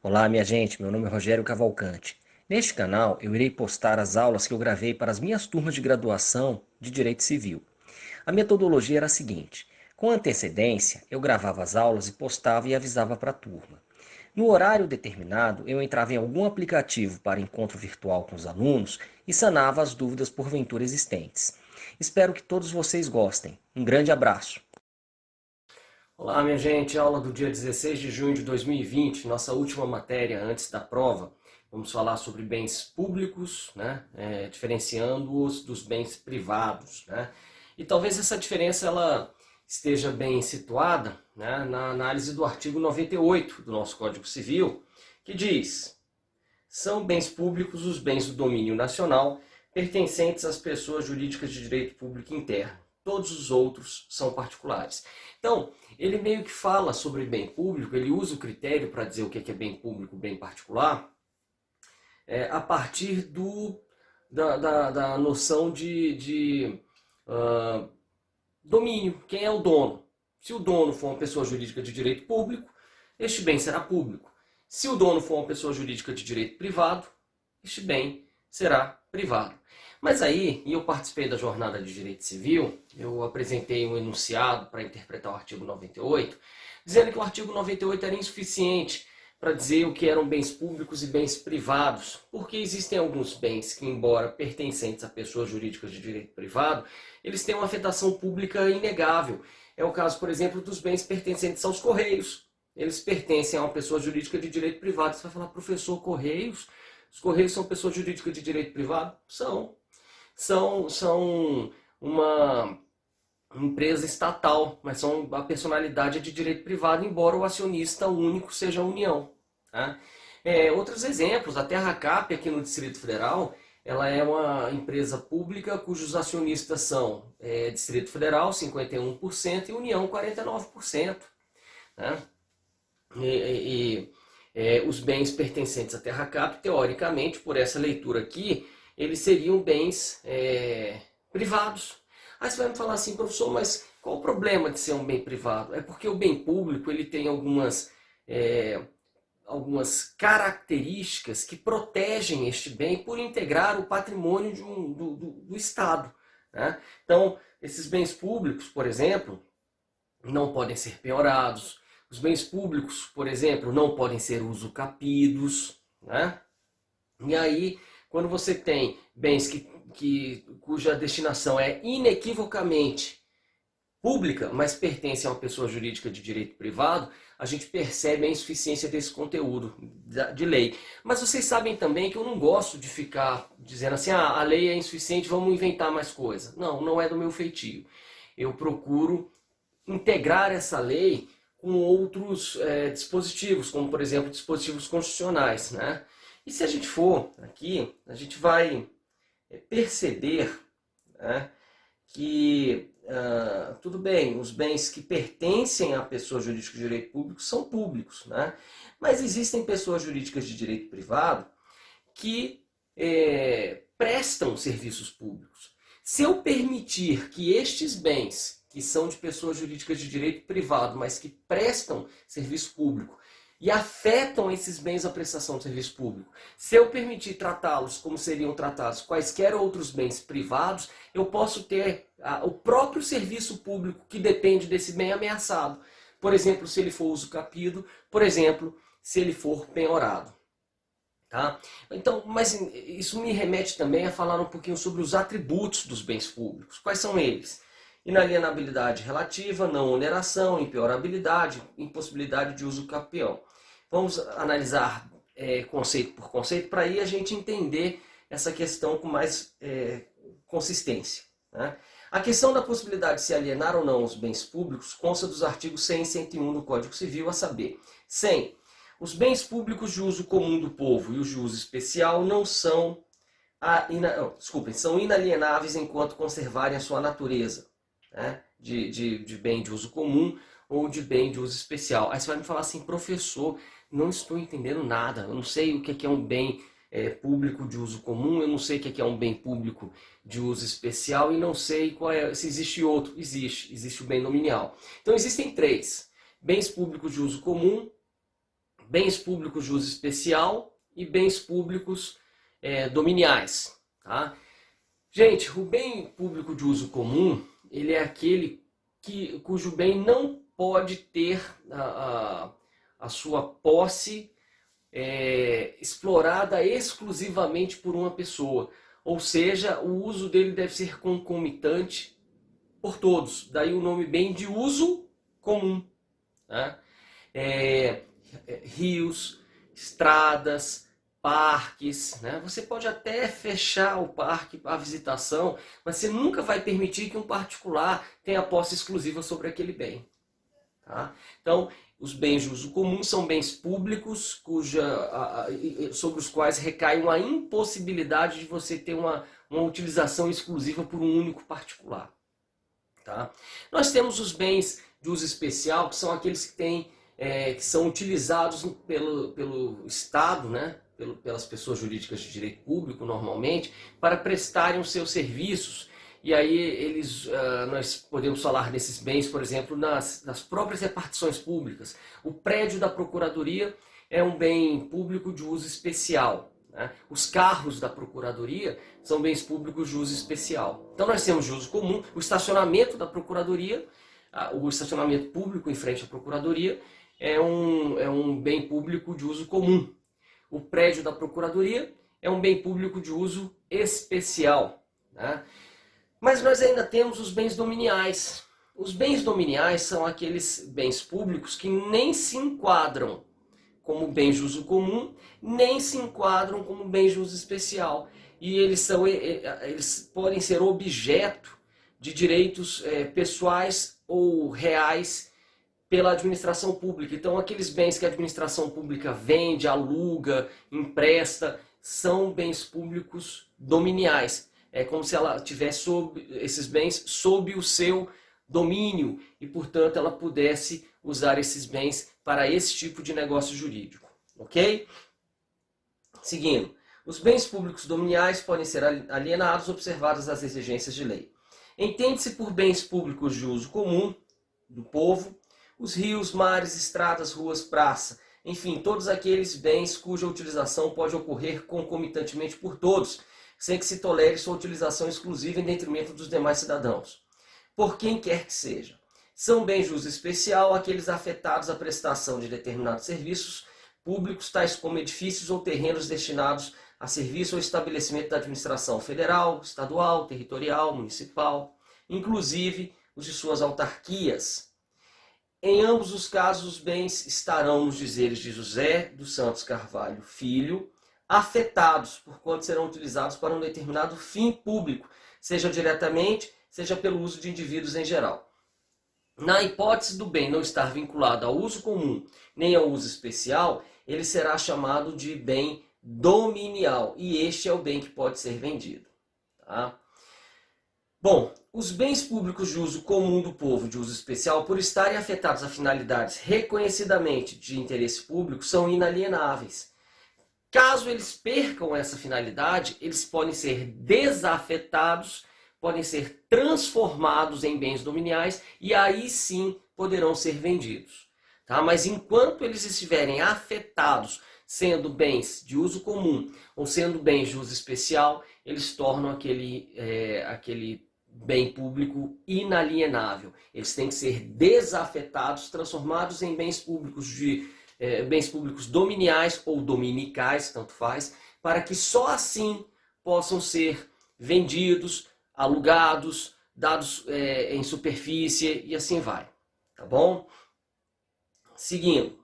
Olá, minha gente, meu nome é Rogério Cavalcante. Neste canal, eu irei postar as aulas que eu gravei para as minhas turmas de graduação de Direito Civil. A metodologia era a seguinte: com antecedência, eu gravava as aulas e postava e avisava para a turma. No horário determinado, eu entrava em algum aplicativo para encontro virtual com os alunos e sanava as dúvidas porventura existentes. Espero que todos vocês gostem. Um grande abraço! Olá, minha gente, aula do dia 16 de junho de 2020, nossa última matéria antes da prova. Vamos falar sobre bens públicos, né, diferenciando-os dos bens privados, né? E talvez essa diferença ela esteja bem situada, né, na análise do artigo 98 do nosso Código Civil, que diz: são bens públicos os bens do domínio nacional pertencentes às pessoas jurídicas de direito público interno. Todos os outros são particulares. Então, ele meio que fala sobre bem público, ele usa o critério para dizer o que é bem público, bem particular, a partir da noção de domínio. Quem é o dono? Se o dono for uma pessoa jurídica de direito público, este bem será público. Se o dono for uma pessoa jurídica de direito privado, este bem será privado. Mas aí, e eu participei da jornada de direito civil, eu apresentei um enunciado para interpretar o artigo 98, dizendo que o artigo 98 era insuficiente para dizer o que eram bens públicos e bens privados, porque existem alguns bens que, embora pertencentes a pessoas jurídicas de direito privado, eles têm uma afetação pública inegável. É o caso, por exemplo, dos bens pertencentes aos Correios. Eles pertencem a uma pessoa jurídica de direito privado. Você vai falar, professor, Correios? Os Correios são pessoas jurídicas de direito privado? São uma empresa estatal, mas a personalidade é de direito privado, embora o acionista único seja a União. Tá? Outros exemplos, a Terracap aqui no Distrito Federal, ela é uma empresa pública cujos acionistas são Distrito Federal, 51%, e União, 49%. Né? Os bens pertencentes à Terracap, teoricamente, por essa leitura aqui, eles seriam bens privados. Aí você vai me falar assim, professor, mas qual o problema de ser um bem privado? É porque o bem público ele tem algumas características que protegem este bem por integrar o patrimônio do Estado. Né? Então, esses bens públicos, por exemplo, não podem ser penhorados. Os bens públicos, por exemplo, não podem ser usucapidos. Né? E aí, quando você tem bens cuja destinação é inequivocamente pública, mas pertence a uma pessoa jurídica de direito privado, a gente percebe a insuficiência desse conteúdo de lei. Mas vocês sabem também que eu não gosto de ficar dizendo assim, a lei é insuficiente, vamos inventar mais coisa. Não, não é do meu feitio. Eu procuro integrar essa lei com outros dispositivos, como por exemplo dispositivos constitucionais. Né? E se a gente for aqui, a gente vai perceber, né, que tudo bem, os bens que pertencem a pessoas jurídicas de direito público são públicos, né? Mas existem pessoas jurídicas de direito privado que prestam serviços públicos. Se eu permitir que estes bens, que são de pessoas jurídicas de direito privado, mas que prestam serviço público, e afetam esses bens à prestação de serviço público. Se eu permitir tratá-los como seriam tratados quaisquer outros bens privados, eu posso ter o próprio serviço público que depende desse bem ameaçado. Por exemplo, se ele for usucapido, por exemplo, se ele for penhorado. Tá? Então, mas isso me remete também a falar um pouquinho sobre os atributos dos bens públicos. Quais são eles? Inalienabilidade relativa, não oneração, impenhorabilidade, impossibilidade de uso capião. Vamos analisar conceito por conceito para aí a gente entender essa questão com mais consistência. Né? A questão da possibilidade de se alienar ou não os bens públicos consta dos artigos 100 e 101 do Código Civil, a saber, 100. Os bens públicos de uso comum do povo e os de uso especial não são, são inalienáveis enquanto conservarem a sua natureza. Né, de bem de uso comum ou de bem de uso especial. Aí você vai me falar assim, professor, não estou entendendo nada, eu não sei o que é um bem público de uso comum, eu não sei o que é um bem público de uso especial e não sei se existe outro. Existe o bem nominal. Então existem três: bens públicos de uso comum, bens públicos de uso especial e bens públicos dominiais. Tá? Gente, o bem público de uso comum, ele é aquele cujo bem não pode ter a sua posse explorada exclusivamente por uma pessoa. Ou seja, o uso dele deve ser concomitante por todos. Daí o nome bem de uso comum. Né? Rios, estradas, parques, né? Você pode até fechar o parque para visitação, mas você nunca vai permitir que um particular tenha posse exclusiva sobre aquele bem. Tá? Então, os bens de uso comum são bens públicos sobre os quais recai uma impossibilidade de você ter uma utilização exclusiva por um único particular. Tá? Nós temos os bens de uso especial, que são aqueles que são utilizados pelo Estado, né? Pelas pessoas jurídicas de direito público, normalmente, para prestarem os seus serviços. E aí nós podemos falar desses bens, por exemplo, nas próprias repartições públicas. O prédio da Procuradoria é um bem público de uso especial. Né? Os carros da Procuradoria são bens públicos de uso especial. Então nós temos de uso comum o estacionamento da Procuradoria, o estacionamento público em frente à Procuradoria é um bem público de uso comum. O prédio da Procuradoria é um bem público de uso especial. Né? Mas nós ainda temos os bens dominiais. Os bens dominiais são aqueles bens públicos que nem se enquadram como bens de uso comum, nem se enquadram como bens de uso especial. E eles podem ser objeto de direitos pessoais ou reais pela administração pública. Então, aqueles bens que a administração pública vende, aluga, empresta, são bens públicos dominiais. É como se ela tivesse esses bens sob o seu domínio e, portanto, ela pudesse usar esses bens para esse tipo de negócio jurídico. Ok? Seguindo. Os bens públicos dominiais podem ser alienados, observadas as exigências de lei. Entende-se por bens públicos de uso comum do povo os rios, mares, estradas, ruas, praça, enfim, todos aqueles bens cuja utilização pode ocorrer concomitantemente por todos, sem que se tolere sua utilização exclusiva em detrimento dos demais cidadãos. Por quem quer que seja. São bens de uso especial aqueles afetados à prestação de determinados serviços públicos, tais como edifícios ou terrenos destinados a serviço ou estabelecimento da administração federal, estadual, territorial, municipal, inclusive os de suas autarquias. Em ambos os casos, os bens estarão nos dizeres de José dos Santos Carvalho Filho, afetados, porquanto serão utilizados para um determinado fim público, seja diretamente, seja pelo uso de indivíduos em geral. Na hipótese do bem não estar vinculado ao uso comum nem ao uso especial, ele será chamado de bem dominial, e este é o bem que pode ser vendido. Tá? Bom, os bens públicos de uso comum do povo, de uso especial, por estarem afetados a finalidades reconhecidamente de interesse público, são inalienáveis. Caso eles percam essa finalidade, eles podem ser desafetados, podem ser transformados em bens dominiais e aí sim poderão ser vendidos. Tá? Mas enquanto eles estiverem afetados, sendo bens de uso comum ou sendo bens de uso especial, eles tornam aquele bem público inalienável. Eles têm que ser desafetados, transformados em bens públicos dominiais ou dominicais, tanto faz, para que só assim possam ser vendidos, alugados, dados em superfície e assim vai. Tá bom? Seguindo.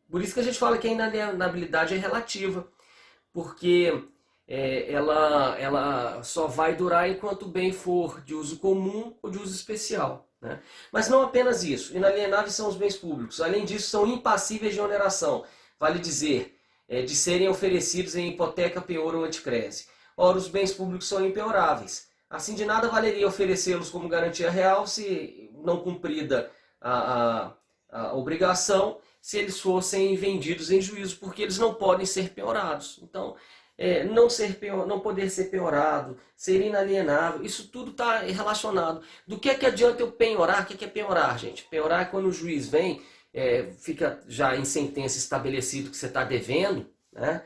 Por isso que a gente fala que a inalienabilidade é relativa, porque ela só vai durar enquanto o bem for de uso comum ou de uso especial. Né? Mas não apenas isso, inalienáveis são os bens públicos. Além disso, são impassíveis de oneração, vale dizer, de serem oferecidos em hipoteca, penhor ou anticrese. Ora, os bens públicos são impenhoráveis. Assim, de nada valeria oferecê-los como garantia real se não cumprida a obrigação, se eles fossem vendidos em juízo, porque eles não podem ser penhorados. Então, não poder ser penhorado, ser inalienável, isso tudo está relacionado. Do que adianta eu penhorar? O que é penhorar, gente? Penhorar é quando o juiz vem, fica já em sentença estabelecido que você está devendo, né?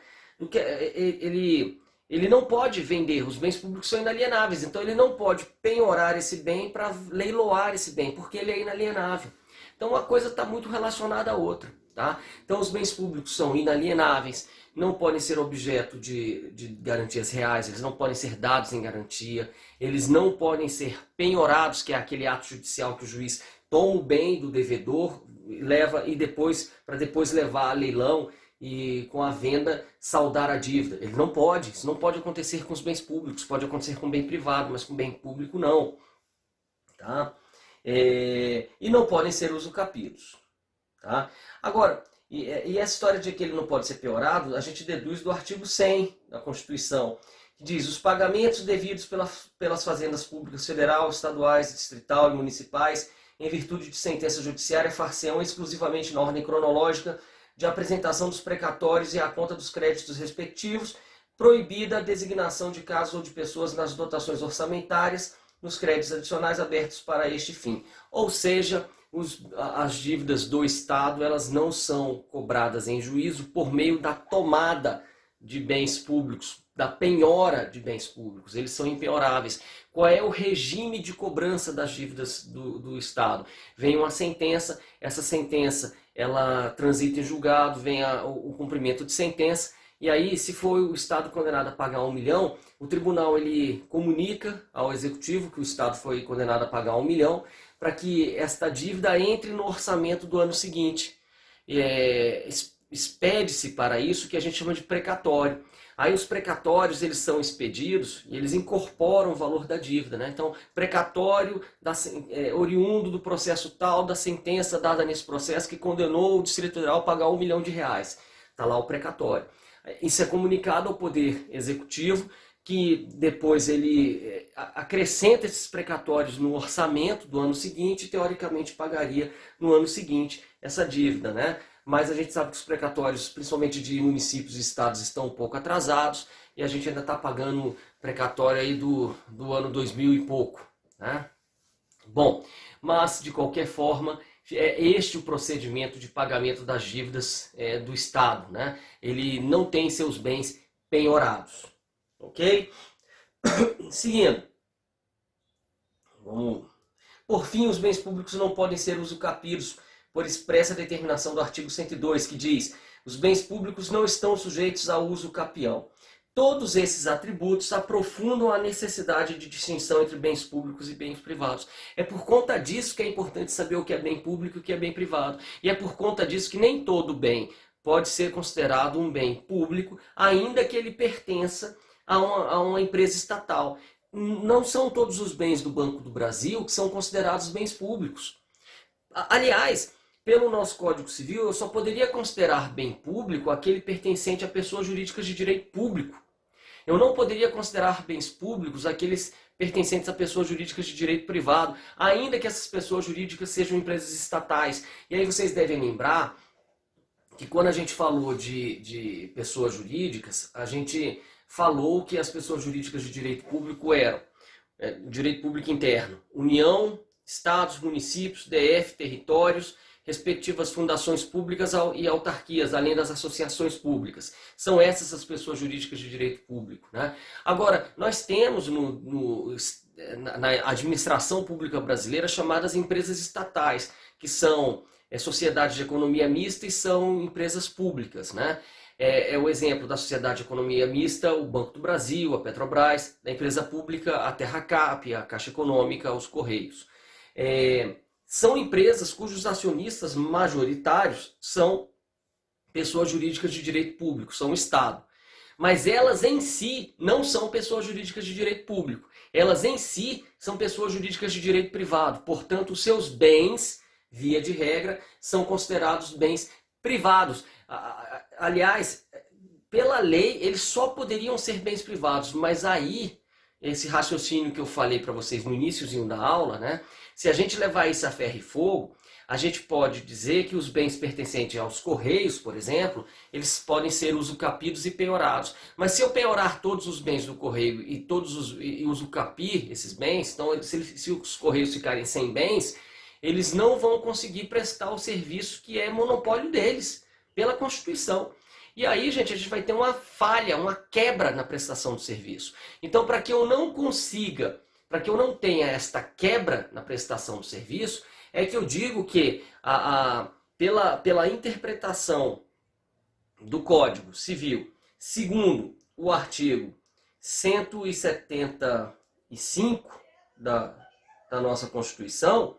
Ele não pode vender, os bens públicos são inalienáveis, então ele não pode penhorar esse bem para leiloar esse bem, porque ele é inalienável. Então uma coisa está muito relacionada à outra. Tá? Então os bens públicos são inalienáveis, não podem ser objeto de garantias reais, eles não podem ser dados em garantia, eles não podem ser penhorados, que é aquele ato judicial que o juiz toma o bem do devedor, leva para depois levar a leilão e com a venda saldar a dívida. Ele não pode, isso não pode acontecer com os bens públicos, pode acontecer com bem privado, mas com bem público não. Tá? E não podem ser usucapidos. Tá? Agora, e essa história de que ele não pode ser penhorado, a gente deduz do artigo 100 da Constituição, que diz: os pagamentos devidos pelas fazendas públicas federal, estaduais, distrital e municipais, em virtude de sentença judiciária, far-se-ão exclusivamente na ordem cronológica de apresentação dos precatórios e à conta dos créditos respectivos, proibida a designação de casos ou de pessoas nas dotações orçamentárias, nos créditos adicionais abertos para este fim. Ou seja, as dívidas do Estado, elas não são cobradas em juízo por meio da tomada de bens públicos, da penhora de bens públicos. Eles são impenhoráveis. Qual é o regime de cobrança das dívidas do Estado? Vem uma sentença, essa sentença ela transita em julgado, vem o cumprimento de sentença, e aí, se for o Estado condenado a pagar 1 milhão, o tribunal ele comunica ao Executivo que o Estado foi condenado a pagar 1 milhão, para que esta dívida entre no orçamento do ano seguinte. Expede-se para isso que a gente chama de precatório. Aí os precatórios eles são expedidos e eles incorporam o valor da dívida. Né? Então, precatório oriundo do processo tal, da sentença dada nesse processo que condenou o Distrito Federal a pagar 1 milhão de reais. Está lá o precatório. Isso é comunicado ao Poder Executivo, que depois ele acrescenta esses precatórios no orçamento do ano seguinte e teoricamente pagaria no ano seguinte essa dívida, né? Mas a gente sabe que os precatórios, principalmente de municípios e estados, estão um pouco atrasados e a gente ainda está pagando precatório aí do ano 2000 e pouco, né? Bom, mas de qualquer forma, é este o procedimento de pagamento das dívidas do Estado, né? Ele não tem seus bens penhorados. Ok? Seguindo. Por fim, os bens públicos não podem ser usucapidos por expressa determinação do artigo 102, que diz: os bens públicos não estão sujeitos a uso capião. Todos esses atributos aprofundam a necessidade de distinção entre bens públicos e bens privados. É por conta disso que é importante saber o que é bem público e o que é bem privado. E é por conta disso que nem todo bem pode ser considerado um bem público, ainda que ele pertença a uma empresa estatal. Não são todos os bens do Banco do Brasil que são considerados bens públicos. Aliás, pelo nosso Código Civil, eu só poderia considerar bem público aquele pertencente a pessoas jurídicas de direito público. Eu não poderia considerar bens públicos aqueles pertencentes a pessoas jurídicas de direito privado, ainda que essas pessoas jurídicas sejam empresas estatais. E aí vocês devem lembrar que quando a gente falou de pessoas jurídicas, a gente falou que as pessoas jurídicas de direito público eram direito público interno, União, Estados, municípios, DF, territórios, respectivas fundações públicas e autarquias, além das associações públicas. São essas as pessoas jurídicas de direito público. Né? Agora, nós temos na administração pública brasileira chamadas empresas estatais, que são sociedades de economia mista e são empresas públicas. Né? É o exemplo da sociedade de economia mista, o Banco do Brasil, a Petrobras, da empresa pública, a Terracap, a Caixa Econômica, os Correios. São empresas cujos acionistas majoritários são pessoas jurídicas de direito público, são o Estado. Mas elas em si não são pessoas jurídicas de direito público. Elas em si são pessoas jurídicas de direito privado. Portanto, os seus bens, via de regra, são considerados bens privados. Aliás, pela lei, eles só poderiam ser bens privados, mas aí, esse raciocínio que eu falei para vocês no iníciozinho da aula, né? Se a gente levar isso a ferro e fogo, A gente pode dizer que os bens pertencentes aos correios, por exemplo, eles podem ser usucapidos e penhorados. Mas se eu penhorar todos os bens do correio e usucapir esses bens, então se os correios ficarem sem bens, eles não vão conseguir prestar o serviço que é monopólio deles, pela Constituição. E aí, gente, a gente vai ter uma falha, uma quebra na prestação do serviço. Então, para que eu não consiga, para que eu não tenha esta quebra na prestação do serviço, é que eu digo que pela interpretação do Código Civil, segundo o artigo 175 da nossa Constituição,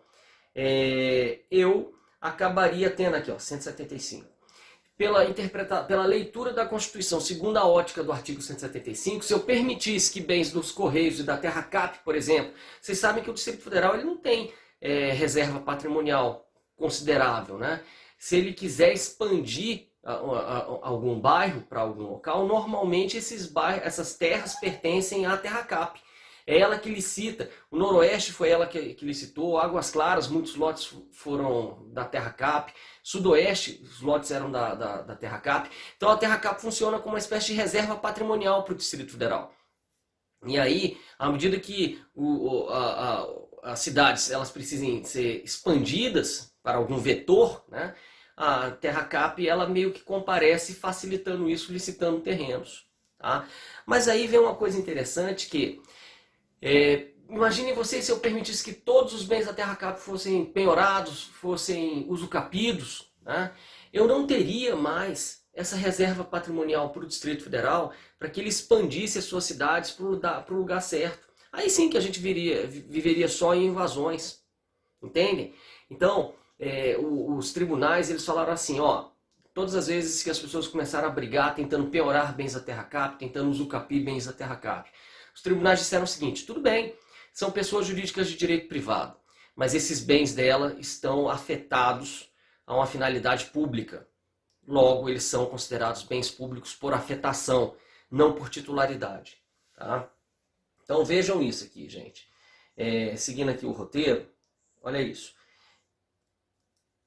eu acabaria tendo aqui, ó, 175. Pela leitura da Constituição, segundo a ótica do artigo 175, se eu permitisse que bens dos Correios e da Terra Cap, por exemplo, vocês sabem que o Distrito Federal ele não tem reserva patrimonial considerável, né? Se ele quiser expandir algum bairro para algum local, normalmente essas terras pertencem à Terra Cap. É ela que licita. O Noroeste foi ela que licitou. Águas Claras, muitos lotes foram da Terra Cap. Sudoeste, os lotes eram da Terra Cap. Então a Terra Cap funciona como uma espécie de reserva patrimonial para o Distrito Federal. E aí, à medida que as cidades elas precisem ser expandidas para algum vetor, né, a Terra Cap ela meio que comparece facilitando isso, licitando terrenos. Tá? Mas aí vem uma coisa interessante que imaginem vocês se eu permitisse que todos os bens da Terra Cap fossem penhorados, fossem usucapidos, né? Eu não teria mais essa reserva patrimonial para o Distrito Federal para que ele expandisse as suas cidades para o lugar certo. Aí sim que a gente viveria só em invasões, entendem? Então, os tribunais eles falaram assim, ó, todas as vezes que as pessoas começaram a brigar tentando penhorar bens da Terra Cap, tentando usucapir bens da Terra Cap, os tribunais disseram o seguinte, tudo bem, são pessoas jurídicas de direito privado, mas esses bens dela estão afetados a uma finalidade pública. Logo, eles são considerados bens públicos por afetação, não por titularidade. Tá? Então vejam isso aqui, gente. Seguindo aqui o roteiro, olha isso.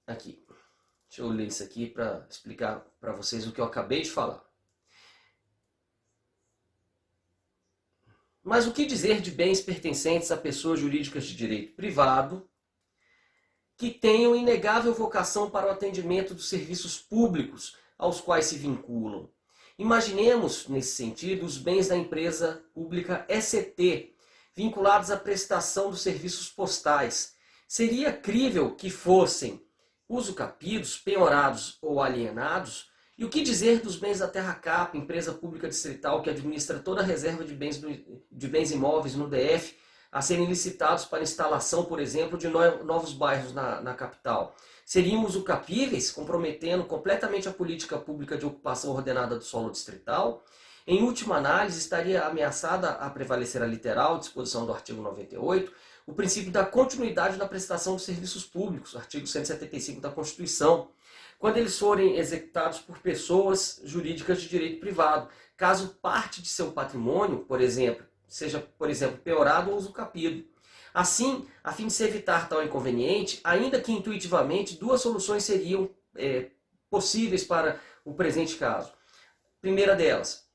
Aqui, deixa eu ler isso aqui para explicar para vocês o que eu acabei de falar. Mas o que dizer de bens pertencentes a pessoas jurídicas de direito privado que tenham inegável vocação para o atendimento dos serviços públicos aos quais se vinculam? Imaginemos, nesse sentido, os bens da empresa pública ECT, vinculados à prestação dos serviços postais. Seria crível que fossem usucapidos, penhorados ou alienados? E o que dizer dos bens da Terra Cap, empresa pública distrital que administra toda a reserva de bens imóveis no DF, a serem licitados para instalação, por exemplo, de novos bairros na capital? Seriam usucapíveis, comprometendo completamente a política pública de ocupação ordenada do solo distrital? Em última análise, estaria ameaçada a prevalecer a literal disposição do artigo 98, o princípio da continuidade na prestação dos serviços públicos, artigo 175 da Constituição, quando eles forem executados por pessoas jurídicas de direito privado, caso parte de seu patrimônio, por exemplo, seja, por exemplo, penhorado ou usucapido. Assim, a fim de se evitar tal inconveniente, ainda que intuitivamente, duas soluções seriam possíveis para o presente caso. Primeira delas,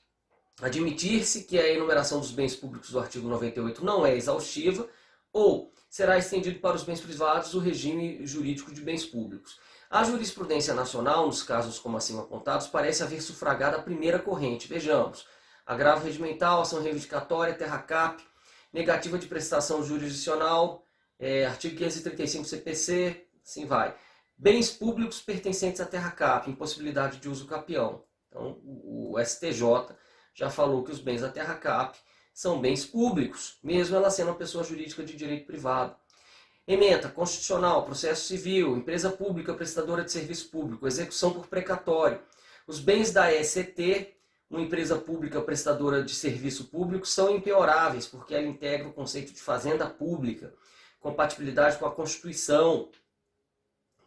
admitir-se que a enumeração dos bens públicos do artigo 98 não é exaustiva, ou será estendido para os bens privados o regime jurídico de bens públicos. A jurisprudência nacional, nos casos como acima apontados, parece haver sufragado a primeira corrente. Vejamos, agravo regimental, ação reivindicatória, Terra Cap, negativa de prestação jurisdicional, artigo 535 CPC, assim vai. Bens públicos pertencentes à Terra Cap, impossibilidade de uso capião. Então, o STJ já falou que os bens da Terra Cap são bens públicos, mesmo ela sendo uma pessoa jurídica de direito privado. Ementa constitucional, processo civil, empresa pública prestadora de serviço público, execução por precatório. Os bens da ECT, uma empresa pública prestadora de serviço público, são impenhoráveis, porque ela integra o conceito de fazenda pública, compatibilidade com a Constituição.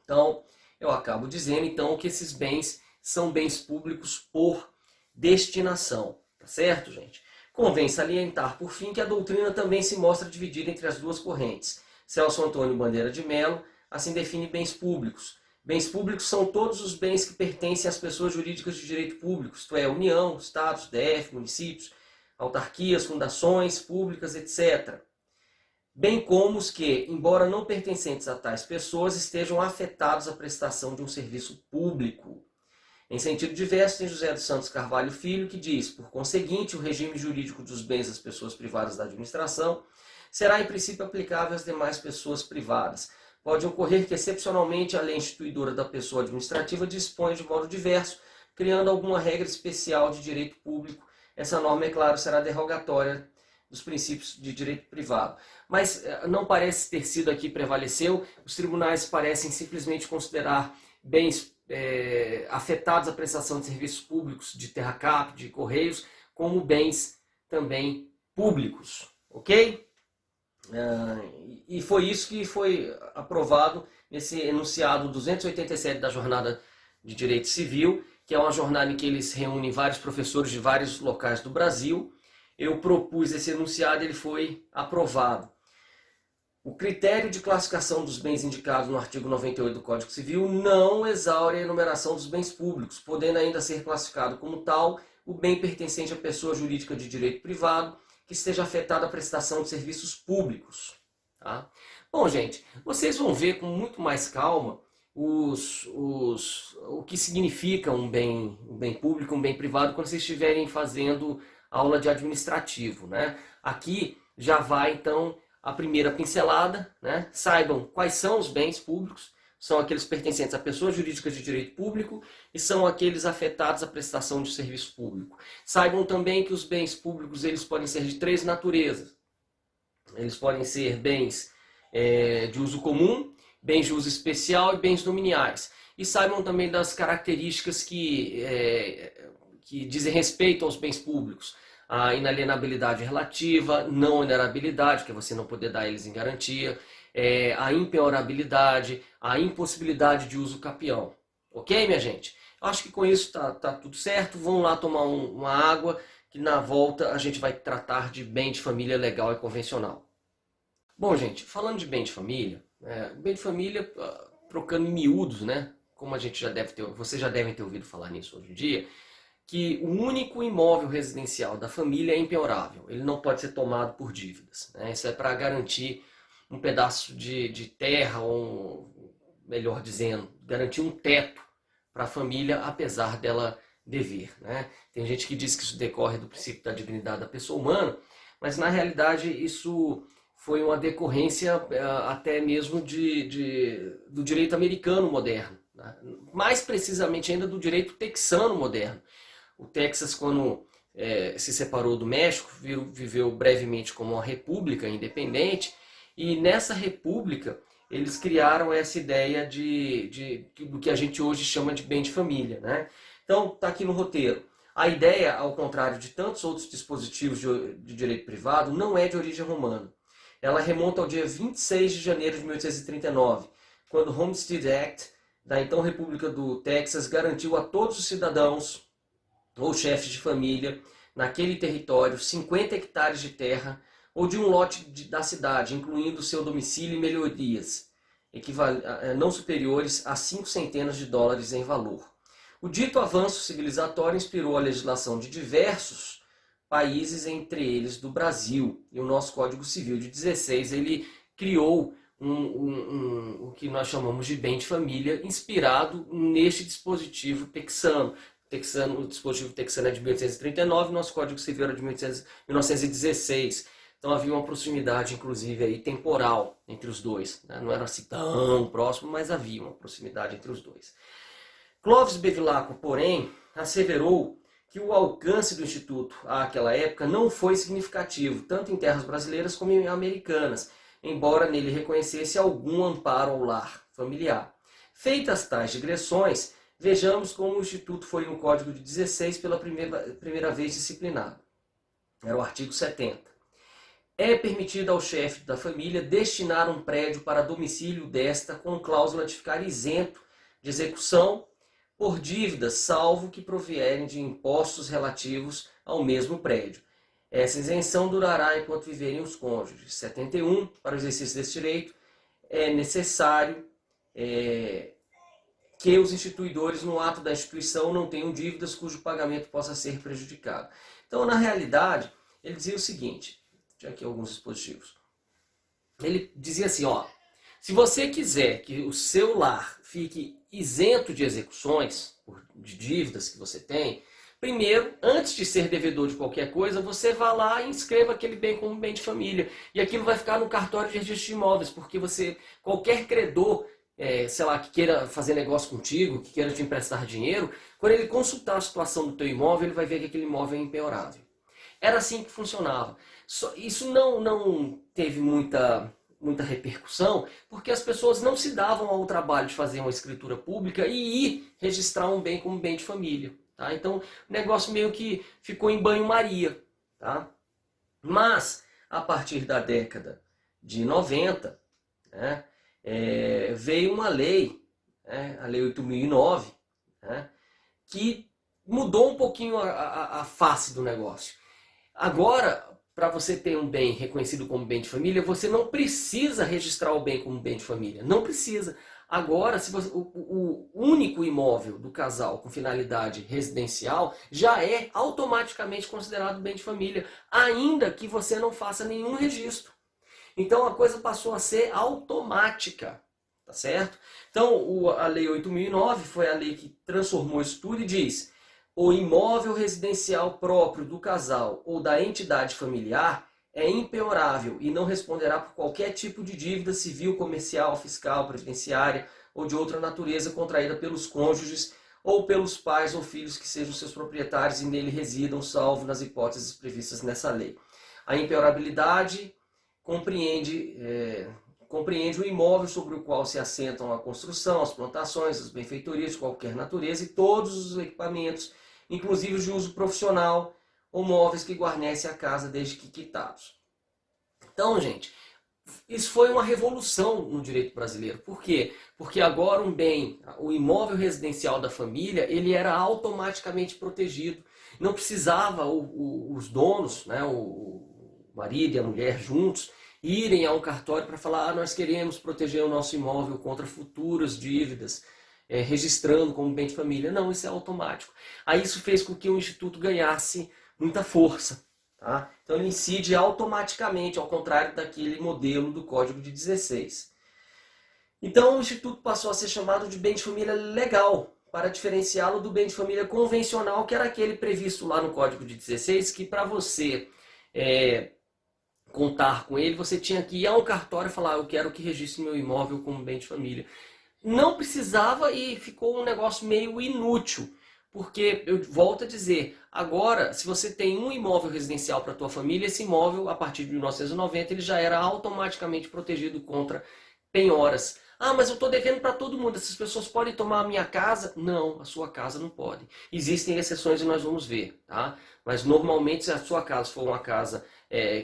Então, eu acabo dizendo então que esses bens são bens públicos por destinação. Tá certo, gente? Convém salientar, por fim, que a doutrina também se mostra dividida entre as duas correntes. Celso Antônio Bandeira de Mello assim define bens públicos. Bens públicos são todos os bens que pertencem às pessoas jurídicas de direito público, isto é, União, Estados, DF, municípios, autarquias, fundações públicas, etc. Bem como os que, embora não pertencentes a tais pessoas, estejam afetados à prestação de um serviço público. Em sentido diverso, tem José dos Santos Carvalho Filho, que diz: por conseguinte, o regime jurídico dos bens das pessoas privadas da administração será em princípio aplicável às demais pessoas privadas. Pode ocorrer que, excepcionalmente, a lei instituidora da pessoa administrativa disponha de modo diverso, criando alguma regra especial de direito público. Essa norma, é claro, será derrogatória dos princípios de direito privado. Mas não parece ter sido aqui prevaleceu. Os tribunais parecem simplesmente considerar bens afetados à prestação de serviços públicos, de terracap, de correios, como bens também públicos, ok? E foi isso que foi aprovado nesse enunciado 287 da Jornada de Direito Civil, que é uma jornada em que eles reúnem vários professores de vários locais do Brasil. Eu propus esse enunciado e ele foi aprovado. O critério de classificação dos bens indicados no artigo 98 do Código Civil não exaure a enumeração dos bens públicos, podendo ainda ser classificado como tal o bem pertencente à pessoa jurídica de direito privado que esteja afetada à prestação de serviços públicos. Tá? Bom, gente, vocês vão ver com muito mais calma o que significa um bem público, um bem privado, quando vocês estiverem fazendo aula de administrativo, né? Aqui já vai, então, a primeira pincelada, né? Saibam quais são os bens públicos, são aqueles pertencentes a pessoas jurídicas de direito público e são aqueles afetados à prestação de serviço público. Saibam também que os bens públicos eles podem ser de três naturezas. Eles podem ser bens de uso comum, bens de uso especial e bens dominiais. E saibam também das características que dizem respeito aos bens públicos. A inalienabilidade relativa, não onerabilidade, que é você não poder dar eles em garantia, a impenhorabilidade, a impossibilidade de uso capião. Ok, minha gente? Acho que com isso tá tudo certo. Vamos lá tomar uma água, que na volta a gente vai tratar de bem de família legal e convencional. Bom, gente, falando de bem de família, trocando em miúdos, né? Como a gente vocês já devem ter ouvido falar nisso hoje em dia, que o único imóvel residencial da família é impenhorável. Ele não pode ser tomado por dívidas, né? Isso é para garantir um pedaço de terra, ou melhor dizendo, garantir um teto para a família, apesar dela dever, né? Tem gente que diz que isso decorre do princípio da dignidade da pessoa humana, mas na realidade isso foi uma decorrência até mesmo do direito americano moderno, né? Mais precisamente ainda do direito texano moderno. O Texas, quando se separou do México, viveu brevemente como uma república independente, e nessa república eles criaram essa ideia do que a gente hoje chama de bem de família, né? Então, está aqui no roteiro. A ideia, ao contrário de tantos outros dispositivos de direito privado, não é de origem romana. Ela remonta ao dia 26 de janeiro de 1839, quando o Homestead Act, da então República do Texas, garantiu a todos os cidadãos ou chefes de família naquele território 50 hectares de terra ou de um lote da cidade, incluindo seu domicílio e melhorias, não superiores a 5 centenas de dólares em valor. O dito avanço civilizatório inspirou a legislação de diversos países, entre eles do Brasil. E o nosso Código Civil de 16 ele criou o que nós chamamos de bem de família, inspirado neste dispositivo texano. O dispositivo texano é de 1839, nosso Código Civil era de 1916. Então havia uma proximidade, inclusive, aí, temporal entre os dois, né? Não era assim tão próximo, mas havia uma proximidade entre os dois. Clovis Bevilacqua, porém, asseverou que o alcance do Instituto àquela época não foi significativo, tanto em terras brasileiras como em americanas, embora nele reconhecesse algum amparo ao lar familiar. Feitas tais digressões, vejamos como o Instituto foi no Código de 16 pela primeira vez disciplinado. Era o artigo 70. É permitido ao chefe da família destinar um prédio para domicílio desta com cláusula de ficar isento de execução por dívidas, salvo que provierem de impostos relativos ao mesmo prédio. Essa isenção durará enquanto viverem os cônjuges. 71. Para o exercício desse direito, é necessário que os instituidores, no ato da instituição, não tenham dívidas cujo pagamento possa ser prejudicado. Então, na realidade, ele dizia o seguinte, tinha aqui alguns dispositivos. Ele dizia assim, ó, se você quiser que o seu lar fique isento de execuções, de dívidas que você tem, primeiro, antes de ser devedor de qualquer coisa, você vá lá e inscreva aquele bem como bem de família. E aquilo vai ficar no cartório de registro de imóveis, porque qualquer credor, sei lá, que queira fazer negócio contigo, que queira te emprestar dinheiro, quando ele consultar a situação do teu imóvel, ele vai ver que aquele imóvel é impenhorável. Era assim que funcionava. Isso não teve muita repercussão, porque as pessoas não se davam ao trabalho de fazer uma escritura pública e ir registrar um bem como bem de família. Tá? Então o negócio meio que ficou em banho-maria. Tá? Mas, a partir da década de 90, né, veio uma lei, né, a Lei 8.009, né, que mudou um pouquinho a face do negócio. Agora, para você ter um bem reconhecido como bem de família, você não precisa registrar o bem como bem de família. Não precisa. Agora, se você, o único imóvel do casal com finalidade residencial já é automaticamente considerado bem de família, ainda que você não faça nenhum registro. Então a coisa passou a ser automática, tá certo? Então a Lei 8.009 foi a lei que transformou isso tudo e diz: o imóvel residencial próprio do casal ou da entidade familiar é impenhorável e não responderá por qualquer tipo de dívida civil, comercial, fiscal, previdenciária ou de outra natureza contraída pelos cônjuges ou pelos pais ou filhos que sejam seus proprietários e nele residam, salvo nas hipóteses previstas nessa lei. A impenhorabilidade compreende o imóvel sobre o qual se assentam a construção, as plantações, as benfeitorias de qualquer natureza e todos os equipamentos, inclusive os de uso profissional ou móveis que guarnecem a casa desde que quitados. Então, gente, isso foi uma revolução no direito brasileiro. Por quê? Porque agora o imóvel residencial da família, ele era automaticamente protegido. Não precisava os donos, né, o marido e a mulher juntos, irem a um cartório para falar: nós queremos proteger o nosso imóvel contra futuras dívidas, registrando como bem de família. Não, isso é automático. Aí isso fez com que o Instituto ganhasse muita força. Tá? Então ele incide automaticamente, ao contrário daquele modelo do Código de 16. Então o Instituto passou a ser chamado de bem de família legal, para diferenciá-lo do bem de família convencional, que era aquele previsto lá no Código de 16, que para você contar com ele, você tinha que ir a um cartório e falar: eu quero que registre meu imóvel como bem de família. Não precisava e ficou um negócio meio inútil. Porque, eu volto a dizer, agora, se você tem um imóvel residencial para a tua família, esse imóvel, a partir de 1990, ele já era automaticamente protegido contra penhoras. Ah, mas eu estou devendo para todo mundo, essas pessoas podem tomar a minha casa? Não, a sua casa não pode. Existem exceções e nós vamos ver, tá? Mas normalmente, se a sua casa for uma casa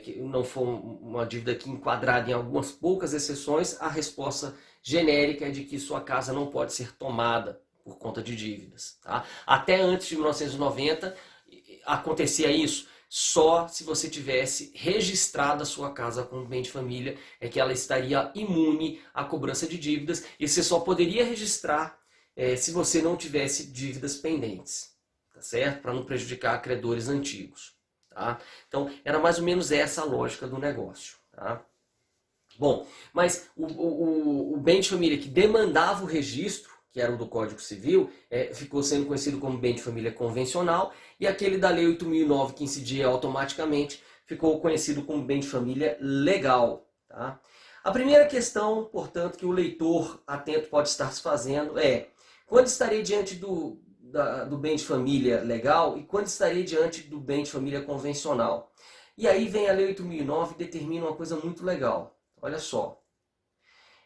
que não for uma dívida que enquadrada em algumas poucas exceções, a resposta genérica é de que sua casa não pode ser tomada por conta de dívidas. Tá? Até antes de 1990 acontecia isso. Só se você tivesse registrado a sua casa como bem de família é que ela estaria imune à cobrança de dívidas, e você só poderia registrar se você não tivesse dívidas pendentes, tá certo? Para não prejudicar credores antigos. Tá? Então era mais ou menos essa a lógica do negócio. Tá? Bom, mas o bem de família que demandava o registro, que era o do Código Civil, ficou sendo conhecido como bem de família convencional, e aquele da Lei 8.009, que incidia automaticamente, ficou conhecido como bem de família legal. Tá? A primeira questão, portanto, que o leitor atento pode estar se fazendo é: quando estarei diante do bem de família legal e quando estarei diante do bem de família convencional? E aí vem a Lei 8.009 e determina uma coisa muito legal. Olha só.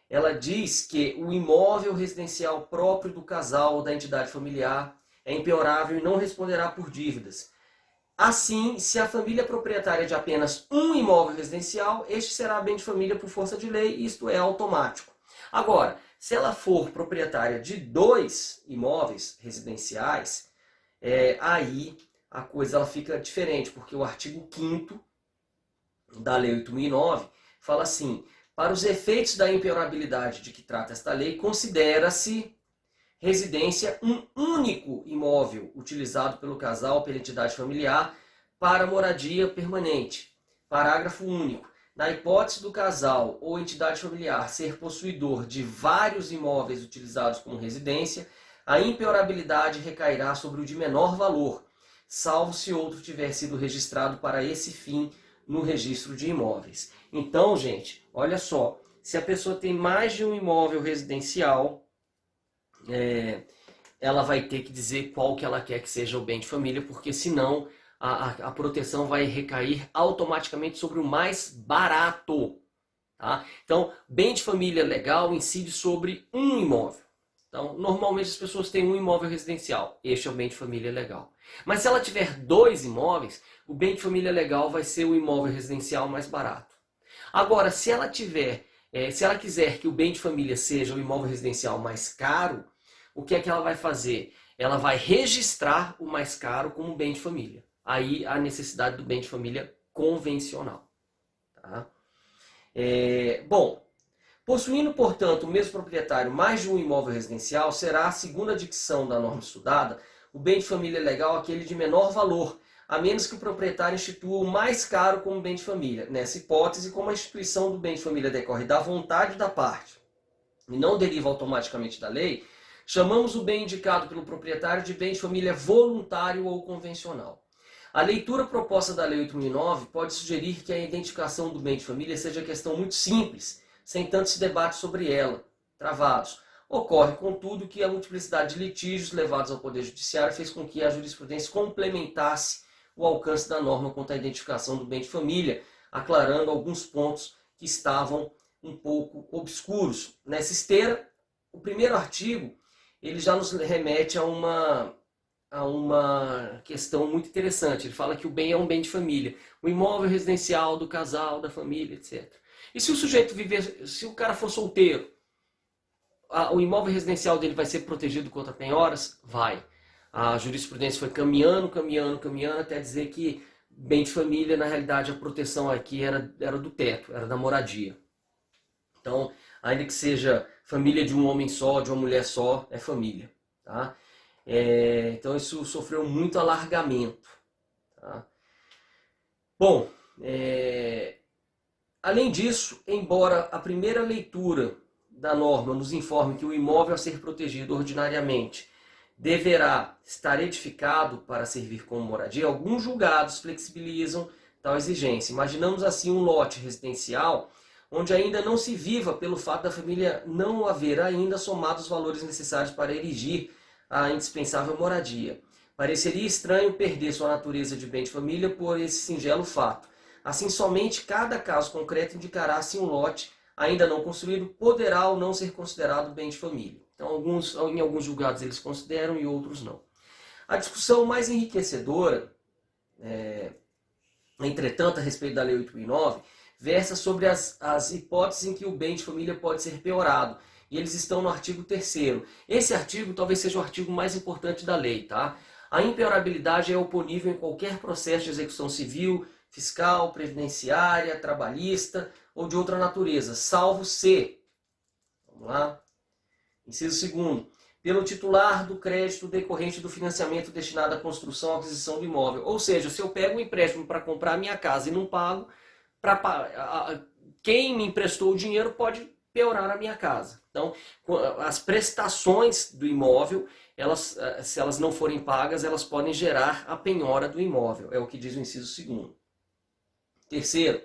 Ela diz que o imóvel residencial próprio do casal ou da entidade familiar é impenhorável e não responderá por dívidas. Assim, se a família é proprietária de apenas um imóvel residencial, este será bem de família por força de lei, isto é automático. Agora, se ela for proprietária de 2 imóveis residenciais, aí a coisa ela fica diferente, porque o artigo 5º da Lei 8.009 fala assim: Para os efeitos da impenhorabilidade de que trata esta lei, considera-se residência um único imóvel utilizado pelo casal ou pela entidade familiar para moradia permanente. Parágrafo único. Na hipótese do casal ou entidade familiar ser possuidor de vários imóveis utilizados como residência, a impenhorabilidade recairá sobre o de menor valor, salvo se outro tiver sido registrado para esse fim no registro de imóveis. Então, gente, olha só, se a pessoa tem mais de um imóvel residencial, ela vai ter que dizer qual que ela quer que seja o bem de família, porque senão a proteção vai recair automaticamente sobre o mais barato. Tá? Então, bem de família legal incide sobre um imóvel. Então, normalmente as pessoas têm um imóvel residencial. Este é o bem de família legal. Mas se ela tiver 2 imóveis, o bem de família legal vai ser o imóvel residencial mais barato. Agora, se ela quiser que o bem de família seja o imóvel residencial mais caro, o que é que ela vai fazer? Ela vai registrar o mais caro como bem de família. Aí a necessidade do bem de família convencional. Tá? Bom, possuindo, portanto, o mesmo proprietário mais de um imóvel residencial, será, segundo a dicção da norma estudada, o bem de família legal aquele de menor valor, a menos que o proprietário institua o mais caro como bem de família. Nessa hipótese, como a instituição do bem de família decorre da vontade da parte e não deriva automaticamente da lei, chamamos o bem indicado pelo proprietário de bem de família voluntário ou convencional. A leitura proposta da Lei 8.009 pode sugerir que a identificação do bem de família seja questão muito simples, sem tantos debates sobre ela, travados. Ocorre, contudo, que a multiplicidade de litígios levados ao Poder Judiciário fez com que a jurisprudência complementasse o alcance da norma quanto à identificação do bem de família, aclarando alguns pontos que estavam um pouco obscuros. Nessa esteira, o primeiro artigo ele já nos remete a uma questão muito interessante. Ele fala que o bem é um bem de família, o imóvel residencial do casal, da família, etc. E se o sujeito viver, se o cara for solteiro, o imóvel residencial dele vai ser protegido contra penhoras? Vai. A jurisprudência foi caminhando até dizer que bem de família, na realidade, a proteção aqui era do teto, era da moradia. Então, ainda que seja família de um homem só, de uma mulher só, é família. Tá? Então, isso sofreu muito alargamento. Tá? Bom, além disso, embora a primeira leitura da norma nos informe que o imóvel a ser protegido ordinariamente deverá estar edificado para servir como moradia, alguns julgados flexibilizam tal exigência. Imaginamos assim um lote residencial onde ainda não se viva pelo fato da família não haver ainda somado os valores necessários para erigir a indispensável moradia. Pareceria estranho perder sua natureza de bem de família por esse singelo fato. Assim, somente cada caso concreto indicará se um lote ainda não construído poderá ou não ser considerado bem de família. Então, em alguns julgados eles consideram e outros não. A discussão mais enriquecedora, entretanto, a respeito da Lei 8.009, versa sobre as hipóteses em que o bem de família pode ser penhorado. E eles estão no artigo 3º. Esse artigo talvez seja o artigo mais importante da lei. Tá? A impenhorabilidade é oponível em qualquer processo de execução civil, fiscal, previdenciária, trabalhista ou de outra natureza, salvo se, vamos lá, inciso 2º, pelo titular do crédito decorrente do financiamento destinado à construção ou aquisição do imóvel. Ou seja, se eu pego um empréstimo para comprar a minha casa e não pago, quem me emprestou o dinheiro pode penhorar a minha casa. Então, as prestações do imóvel, se elas não forem pagas, elas podem gerar a penhora do imóvel. É o que diz o inciso 2º. Terceiro,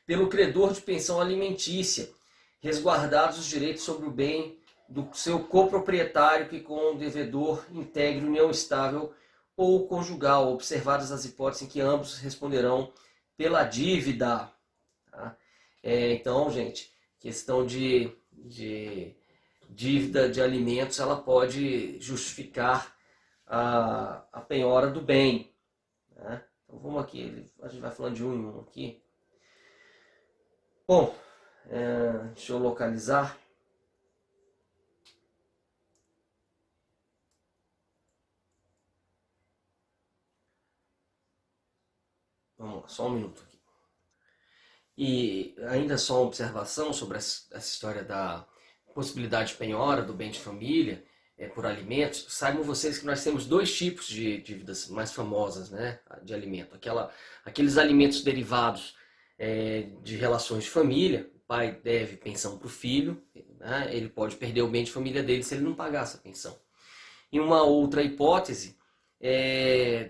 pelo credor de pensão alimentícia, resguardados os direitos sobre o bem do seu coproprietário que com o devedor integre união estável ou conjugal, observadas as hipóteses em que ambos responderão pela dívida. Tá? Então, gente, questão de dívida de alimentos, ela pode justificar a penhora do bem. Né? Então vamos aqui, a gente vai falando de um em um aqui. Bom, deixa eu localizar. Vamos lá, só um minuto aqui. E ainda só uma observação sobre essa história da possibilidade de penhora do bem de família por alimentos. Saibam vocês que nós temos dois tipos de dívidas mais famosas, né, de alimento. Aqueles alimentos derivados de relações de família. O pai deve pensão para o filho, né, ele pode perder o bem de família dele se ele não pagar essa pensão. E uma outra hipótese é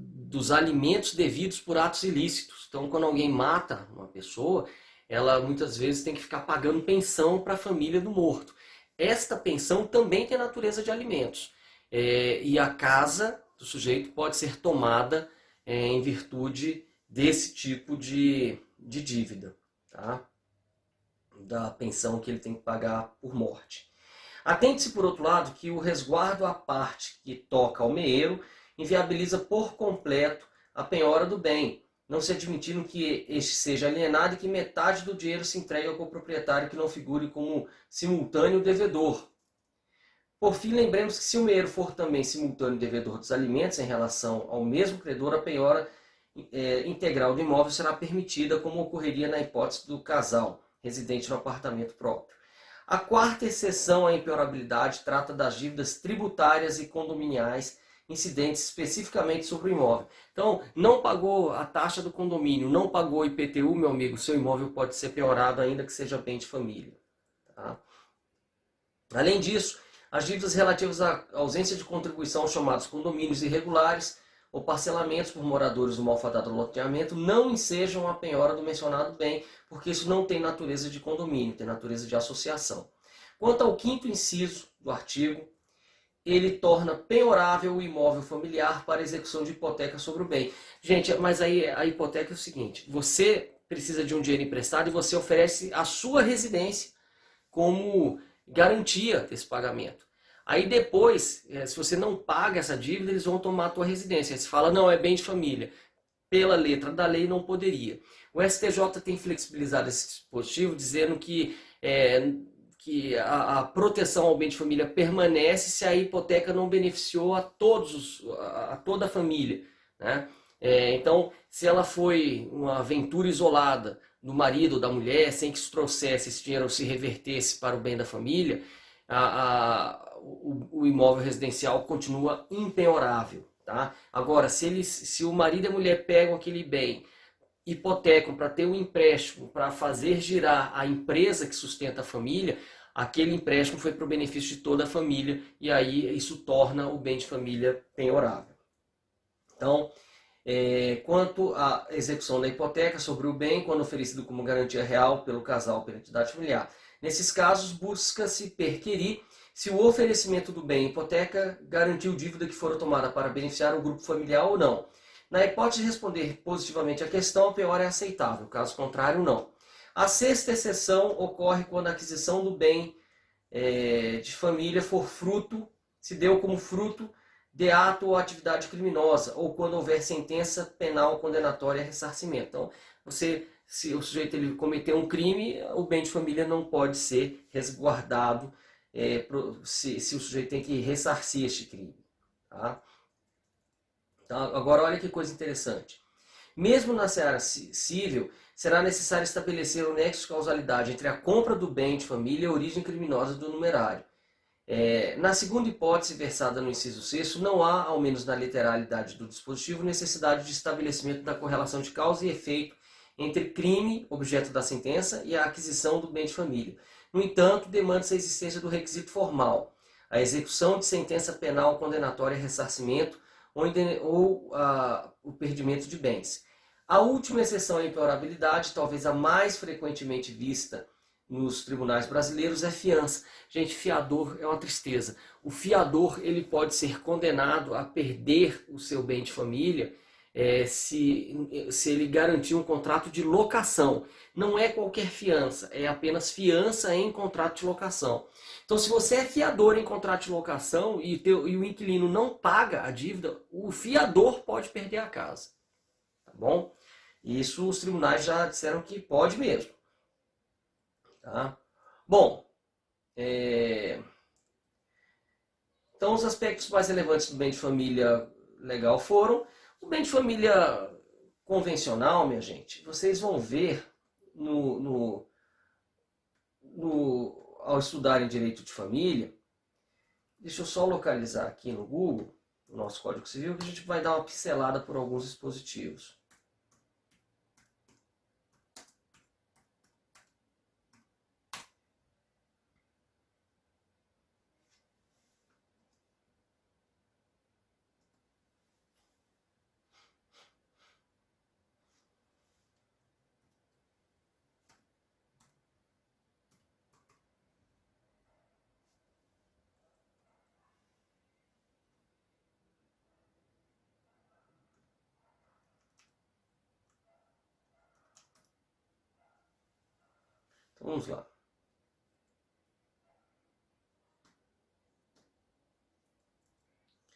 dos alimentos devidos por atos ilícitos. Então, quando alguém mata uma pessoa, ela muitas vezes tem que ficar pagando pensão para a família do morto. Esta pensão também tem natureza de alimentos. E a casa do sujeito pode ser tomada em virtude desse tipo de dívida, tá? Da pensão que ele tem que pagar por morte. Atente-se, por outro lado, que o resguardo à parte que toca ao meeiro inviabiliza por completo a penhora do bem, não se admitindo que este seja alienado e que metade do dinheiro se entregue ao coproprietário que não figure como simultâneo devedor. Por fim, lembremos que se o meeiro for também simultâneo devedor dos alimentos em relação ao mesmo credor, a penhora integral do imóvel será permitida, como ocorreria na hipótese do casal residente no apartamento próprio. A quarta exceção à impenhorabilidade trata das dívidas tributárias e condominiais incidentes especificamente sobre o imóvel. Então, não pagou a taxa do condomínio, não pagou o IPTU, meu amigo, seu imóvel pode ser penhorado ainda que seja bem de família. Tá? Além disso, as dívidas relativas à ausência de contribuição, chamados condomínios irregulares, ou parcelamentos por moradores do malfadado loteamento, não ensejam a penhora do mencionado bem, porque isso não tem natureza de condomínio, tem natureza de associação. Quanto ao quinto inciso do artigo, ele torna penhorável o imóvel familiar para execução de hipoteca sobre o bem. Gente, mas aí a hipoteca é o seguinte, você precisa de um dinheiro emprestado e você oferece a sua residência como garantia desse pagamento. Aí depois, se você não paga essa dívida, eles vão tomar a tua residência. Aí você fala, não, é bem de família. Pela letra da lei não poderia. O STJ tem flexibilizado esse dispositivo, dizendo que a proteção ao bem de família permanece se a hipoteca não beneficiou a toda a família. Né? Então, se ela foi uma aventura isolada do marido ou da mulher, sem que isso trouxesse esse dinheiro ou se revertesse para o bem da família, o imóvel residencial continua impenhorável. Tá? Agora, se o marido e a mulher pegam aquele bem, hipotecam para ter um empréstimo, para fazer girar a empresa que sustenta a família, aquele empréstimo foi para o benefício de toda a família e aí isso torna o bem de família penhorável. Então, quanto à execução da hipoteca sobre o bem, quando oferecido como garantia real pelo casal ou pela entidade familiar. Nesses casos, busca-se perquirir se o oferecimento do bem hipoteca garantiu dívida que fora tomada para beneficiar o grupo familiar ou não. Na hipótese de responder positivamente à questão, a penhora é aceitável, caso contrário, não. A sexta exceção ocorre quando a aquisição do bem de família se deu como fruto de ato ou atividade criminosa, ou quando houver sentença penal condenatória a ressarcimento. Então, se o sujeito ele cometeu um crime, o bem de família não pode ser resguardado se o sujeito tem que ressarcir este crime. Tá? Então, agora, olha que coisa interessante. Mesmo na seara civil, será necessário estabelecer o nexo de causalidade entre a compra do bem de família e a origem criminosa do numerário. Na segunda hipótese versada no inciso 6º, não há, ao menos na literalidade do dispositivo, necessidade de estabelecimento da correlação de causa e efeito entre crime, objeto da sentença, e a aquisição do bem de família. No entanto, demanda-se a existência do requisito formal, a execução de sentença penal condenatória a ressarcimento ou o perdimento de bens. A última exceção à impenhorabilidade, talvez a mais frequentemente vista nos tribunais brasileiros, é fiança. Gente, fiador é uma tristeza. O fiador ele pode ser condenado a perder o seu bem de família se ele garantir um contrato de locação. Não é qualquer fiança, é apenas fiança em contrato de locação. Então, se você é fiador em contrato de locação e o inquilino não paga a dívida, o fiador pode perder a casa. Tá bom? Isso os tribunais já disseram que pode mesmo. Tá? Bom, então os aspectos mais relevantes do bem de família legal foram o bem de família convencional, minha gente. Vocês vão ver ao estudarem direito de família, deixa eu só localizar aqui no Google o nosso Código Civil, que a gente vai dar uma pincelada por alguns dispositivos. Então, vamos lá.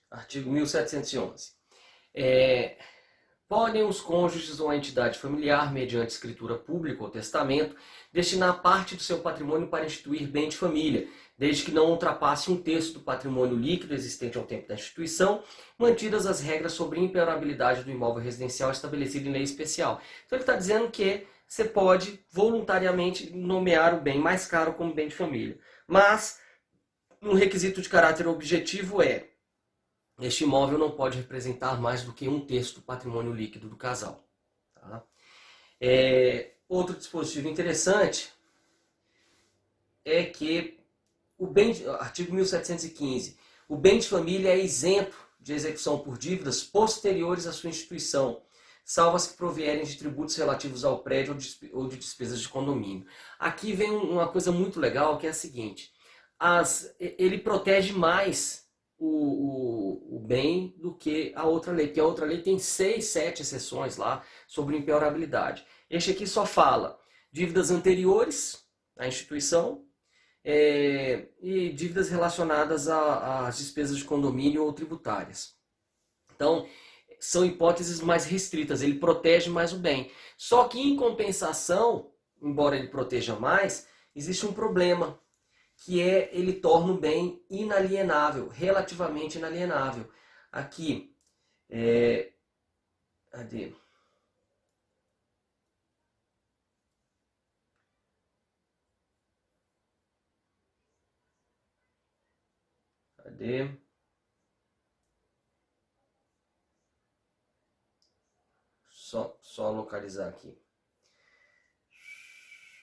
Artigo 1711. Podem os cônjuges ou a entidade familiar, mediante escritura pública ou testamento, destinar parte do seu patrimônio para instituir bem de família, desde que não ultrapasse um terço do patrimônio líquido existente ao tempo da instituição, mantidas as regras sobre impenhorabilidade do imóvel residencial estabelecido em lei especial. Então ele está dizendo que você pode voluntariamente nomear o bem mais caro como bem de família. Mas um requisito de caráter objetivo é: este imóvel não pode representar mais do que um terço do patrimônio líquido do casal. Tá? Outro dispositivo interessante é que artigo 1715, o bem de família é isento de execução por dívidas posteriores à sua instituição, salvo as que provierem de tributos relativos ao prédio ou de despesas de condomínio. Aqui vem uma coisa muito legal, que é a seguinte: ele protege mais o bem do que a outra lei, porque a outra lei tem 6, 7 exceções lá sobre impenhorabilidade. Este aqui só fala dívidas anteriores à instituição e dívidas relacionadas às despesas de condomínio ou tributárias. Então, são hipóteses mais restritas, ele protege mais o bem. Só que, em compensação, embora ele proteja mais, existe um problema, que ele torna o bem inalienável, relativamente inalienável. Aqui, cadê? Só localizar aqui.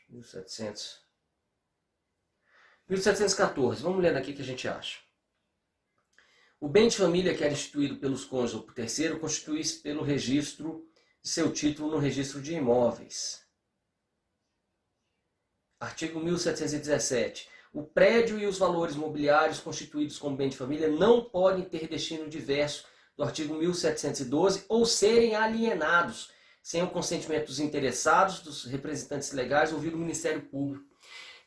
1714. Vamos ler aqui o que a gente acha. O bem de família que era instituído pelos cônjuges ou por terceiro constitui-se pelo registro de seu título no registro de imóveis. Artigo 1717. O prédio e os valores mobiliários constituídos como bem de família não podem ter destino diverso do artigo 1712 ou serem alienados sem o consentimento dos interessados, dos representantes legais ou do Ministério Público.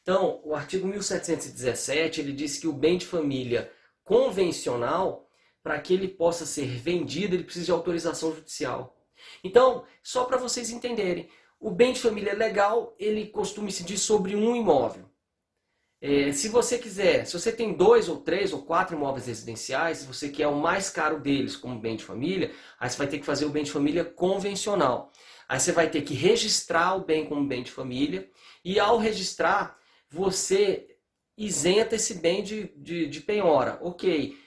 Então, o artigo 1717, ele diz que o bem de família convencional, para que ele possa ser vendido, ele precisa de autorização judicial. Então, só para vocês entenderem, o bem de família legal, ele costuma incidir sobre um imóvel. Se você quiser, se você tem 2 ou 3 ou 4 imóveis residenciais, se você quer o mais caro deles como bem de família, aí você vai ter que fazer o bem de família convencional. Aí você vai ter que registrar o bem como bem de família e, ao registrar, você isenta esse bem de penhora. Ok,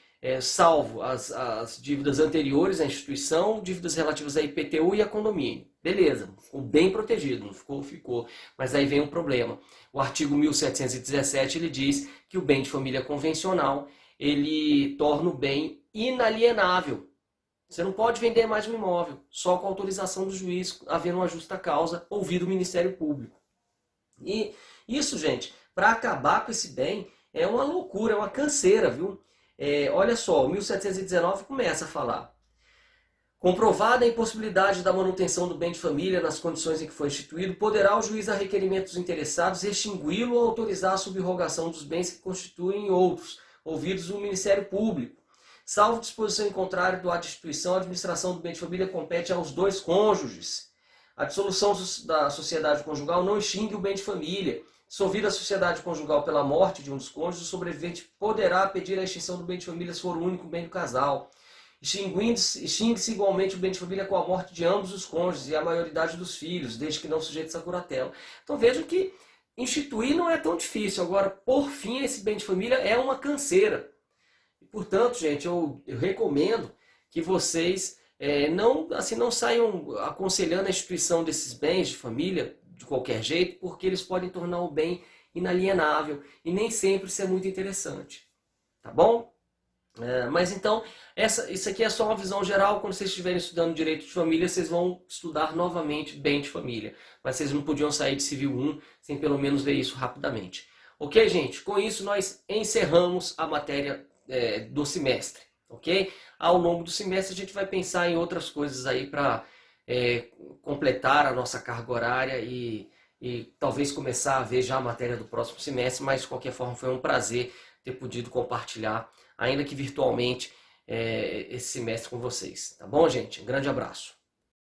salvo as dívidas anteriores à instituição, dívidas relativas à IPTU e a condomínio. Beleza, ficou bem protegido, não ficou? Ficou. Mas aí vem um problema. O artigo 1717 ele diz que o bem de família convencional ele torna o bem inalienável. Você não pode vender mais um imóvel, só com autorização do juiz, havendo uma justa causa, ouvido o Ministério Público. E isso, gente, para acabar com esse bem, é uma loucura, é uma canseira, viu? Olha só, o 1719 começa a falar: comprovada a impossibilidade da manutenção do bem de família nas condições em que foi instituído, poderá o juiz, a requerimento dos interessados, extingui-lo ou autorizar a subrogação dos bens que constituem outros, ouvidos o Ministério Público. Salvo disposição em contrário do ato de instituição, a administração do bem de família compete aos 2 cônjuges. A dissolução da sociedade conjugal não extingue o bem de família. Dissolvida a sociedade conjugal pela morte de um dos cônjuges, o sobrevivente poderá pedir a extinção do bem de família se for o único bem do casal. Extingue-se igualmente o bem de família com a morte de ambos os cônjuges e a maioridade dos filhos, desde que não sujeitos à curatela. Então vejam que instituir não é tão difícil. Agora, por fim, esse bem de família é uma canseira. E, portanto, gente, eu recomendo que vocês não saiam aconselhando a instituição desses bens de família de qualquer jeito, porque eles podem tornar o bem inalienável e nem sempre isso é muito interessante. Tá bom? Mas então, isso aqui é só uma visão geral. Quando vocês estiverem estudando direito de família, vocês vão estudar novamente bem de família. Mas vocês não podiam sair de Civil 1 sem pelo menos ver isso rapidamente. Ok, gente? Com isso, nós encerramos a matéria do semestre. Ok? Ao longo do semestre, a gente vai pensar em outras coisas aí para completar a nossa carga horária e talvez começar a ver já a matéria do próximo semestre. Mas, de qualquer forma, foi um prazer ter podido compartilhar, ainda que virtualmente, esse semestre com vocês. Tá bom, gente? Um grande abraço.